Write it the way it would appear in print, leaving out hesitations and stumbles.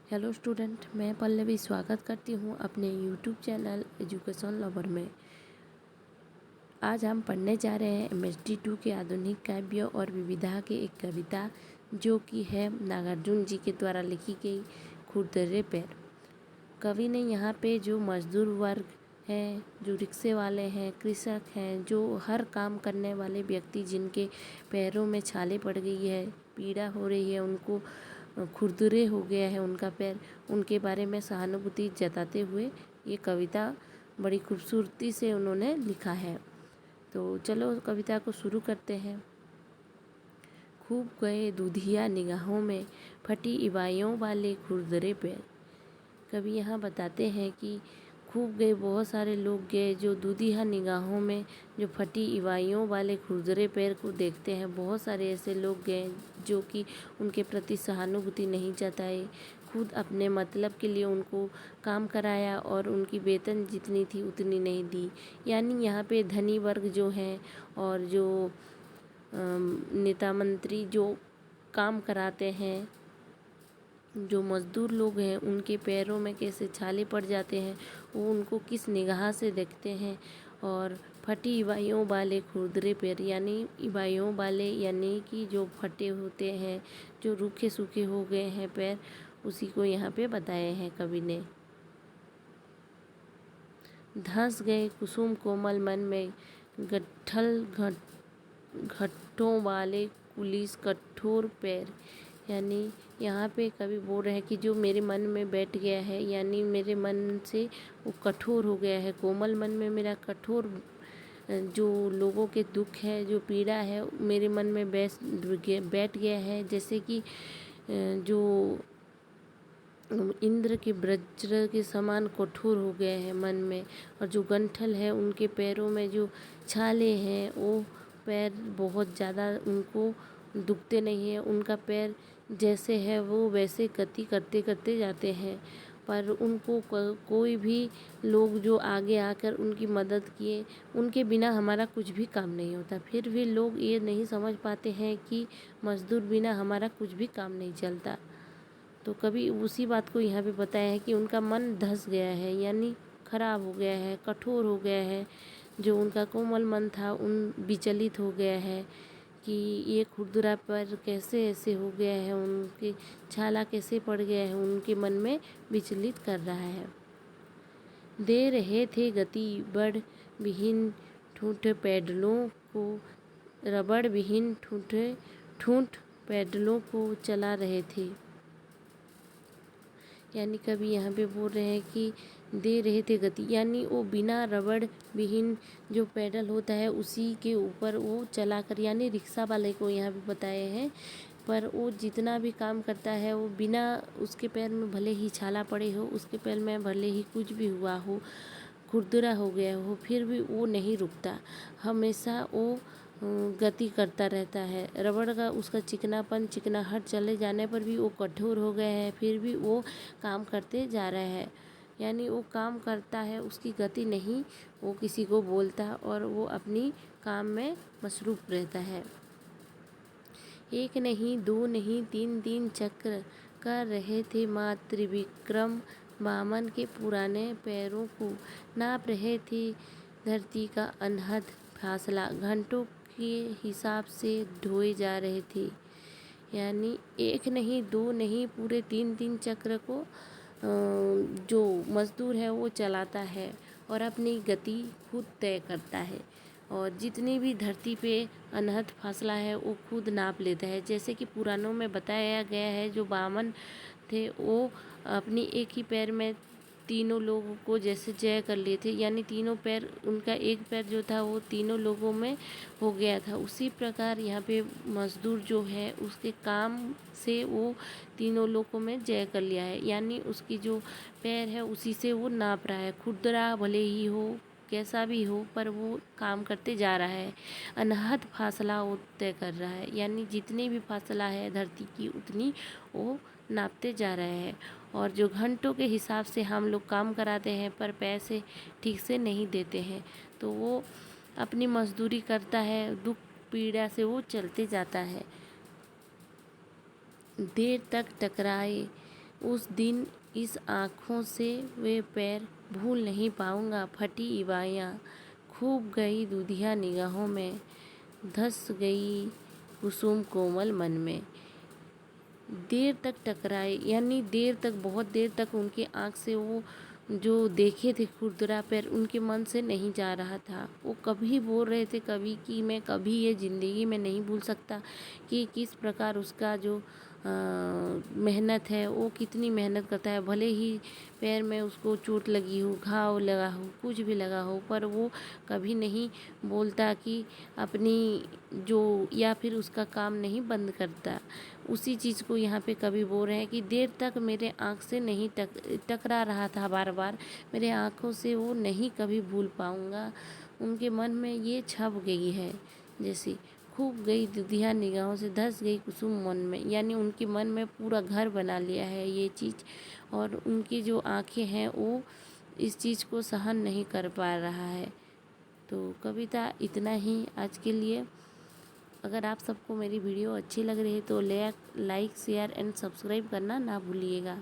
Hello student, मैं पल्लवी स्वागत करती हूँ अपने यूट्यूब चैनल एजुकेशन लवर में। आज हम पढ़ने जा रहे हैं MSD 2 के आधुनिक काव्य और विविधा के एक कविता, जो कि है नागार्जुन जी के द्वारा लिखी गई खुरदरे पैर। कवि ने यहाँ पे जो मजदूर वर्ग हैं, जो रिक्शे वाले हैं, कृषक हैं, जो हर काम करने वाले व्यक्ति जिनके पैरों में छाले पड़ गई है, पीड़ा हो रही है, उनको खुरदुरे हो गया है उनका पैर, उनके बारे में सहानुभूति जताते हुए ये कविता बड़ी खूबसूरती से उन्होंने लिखा है। तो चलो कविता को शुरू करते हैं। खूब गए दूधिया निगाहों में, फटी इबाइयों वाले खुरदरे पैर। कवि यहाँ बताते हैं कि खूब गए, बहुत सारे लोग गए जो दूधिया निगाहों में, जो फटी इबाइयों वाले खुरदरे पैर को देखते हैं। बहुत सारे ऐसे लोग गए जो कि उनके प्रति सहानुभूति नहीं जताए, खुद अपने मतलब के लिए उनको काम कराया और उनकी वेतन जितनी थी उतनी नहीं दी। यानी यहाँ पे धनी वर्ग जो हैं और जो नेता मंत्री जो काम कराते हैं, जो मज़दूर लोग हैं, उनके पैरों में कैसे छाले पड़ जाते हैं, वो उनको किस निगाह से देखते हैं। और फटी इबाइयों वाले खुरदरे पैर, यानी इबाइयों वाले यानी कि जो फटे होते हैं, जो रूखे सूखे हो गए हैं पैर, उसी को यहाँ पे बताए हैं कवि ने। धंस गए कुसुम कोमल मन में, गट्ठल घट्टों वाले कुलिस कठोर पैर। यानी यहाँ पे कवि बोल रहे हैं कि जो मेरे मन में बैठ गया है, यानी मेरे मन से वो कठोर हो गया है, कोमल मन में मेरा कठोर जो लोगों के दुख है, जो पीड़ा है, मेरे मन में बैठ गया है। जैसे कि जो इंद्र के वज्र के समान कठोर हो गए हैं मन में। और जो गंठल है, उनके पैरों में जो छाले हैं, वो पैर बहुत ज़्यादा उनको दुखते नहीं हैं। उनका पैर जैसे है वो वैसे गति करते करते जाते हैं, पर उनको कोई भी लोग जो आगे आकर उनकी मदद किए, उनके बिना हमारा कुछ भी काम नहीं होता। फिर भी लोग ये नहीं समझ पाते हैं कि मज़दूर बिना हमारा कुछ भी काम नहीं चलता। तो कभी उसी बात को यहाँ पे बताया है कि उनका मन धंस गया है, यानी खराब हो गया है, कठोर हो गया है। जो उनका कोमल मन था उन विचलित हो गया है कि ये खुरदुरा पर कैसे ऐसे हो गया है, उनके छाला कैसे पड़ गया है, उनके मन में विचलित कर रहा है। दे रहे थे गति बड़ विहीन ठूठ पैडलों को, रबड़ विहीन ठूठ पैडलों को चला रहे थे। यानी कभी यहाँ पे बोल रहे हैं कि दे रहे थे गति, यानी वो बिना रबड़ विहीन जो पैडल होता है उसी के ऊपर वो चलाकर, यानी रिक्शा वाले को यहाँ पे बताए हैं। पर वो जितना भी काम करता है, वो बिना उसके पैर में भले ही छाला पड़े हो, उसके पैर में भले ही कुछ भी हुआ हो, खुरदुरा हो गया हो, फिर भी वो नहीं रुकता, हमेशा वो गति करता रहता है। रबड़ का उसका चिकनाहट चले जाने पर भी वो कठोर हो गए हैं, फिर भी वो काम करते जा रहे हैं। यानी वो काम करता है, उसकी गति नहीं, वो किसी को बोलता और वो अपनी काम में मसरूफ़ रहता है। एक नहीं, दो नहीं, तीन तीन चक्र कर रहे थे माँ त्रिविक्रम, वामन के पुराने पैरों को नाप रहे थे धरती का अनहद फासला, घंटों के हिसाब से ढोए जा रहे थे। यानी एक नहीं, दो नहीं, पूरे तीन तीन चक्र को जो मज़दूर है वो चलाता है और अपनी गति खुद तय करता है। और जितनी भी धरती पे अनहद फासला है वो खुद नाप लेता है। जैसे कि पुराणों में बताया गया है, जो वामन थे वो अपनी एक ही पैर में तीनों लोगों को जैसे जय कर लिए थे, यानी तीनों पैर, उनका एक पैर जो था वो तीनों लोगों में हो गया था। उसी प्रकार यहाँ पे मज़दूर जो है उसके काम से वो तीनों लोगों में जय कर लिया है, यानी उसकी जो पैर है उसी से वो नाप रहा है। खुरदरा भले ही हो, कैसा भी हो, पर वो काम करते जा रहा है। अनहद फासला वो तय कर रहा है, यानी जितनी भी फासला है धरती की उतनी वो नापते जा रहे हैं। और जो घंटों के हिसाब से हम लोग काम कराते हैं पर पैसे ठीक से नहीं देते हैं, तो वो अपनी मजदूरी करता है, दुख पीड़ा से वो चलते जाता है। देर तक टकराए उस दिन इस आँखों से वे पैर भूल नहीं पाऊँगा। फटी इबाइयाँ खूब गई दूधिया निगाहों में, धँस गई कुसुम कोमल मन में। देर तक टकराए, यानी देर तक, बहुत देर तक उनकी आँख से वो जो देखे थे खुरदुरा पैर, उनके मन से नहीं जा रहा था। वो कभी बोल रहे थे कभी कि मैं कभी ये ज़िंदगी में नहीं भूल सकता कि किस प्रकार उसका जो मेहनत है, वो कितनी मेहनत करता है। भले ही पैर में उसको चोट लगी हो, घाव लगा हो, कुछ भी लगा हो, पर वो कभी नहीं बोलता कि अपनी जो, या फिर उसका काम नहीं बंद करता। उसी चीज़ को यहाँ पे कवि बोल रहे हैं कि देर तक मेरे आँख से नहीं टकरा रहा था, बार बार मेरे आँखों से वो नहीं कभी भूल पाऊँगा। उनके मन में ये छप गई है जैसी, खूब गई दुधिया निगाहों से, धँस गई कुसुम मन में। यानी उनके मन में पूरा घर बना लिया है ये चीज़, और उनकी जो आँखें हैं वो इस चीज़ को सहन नहीं कर पा रहा है। तो कविता इतना ही आज के लिए। अगर आप सबको मेरी वीडियो अच्छी लग रही है तो लाइक, शेयर एंड सब्सक्राइब करना ना भूलिएगा।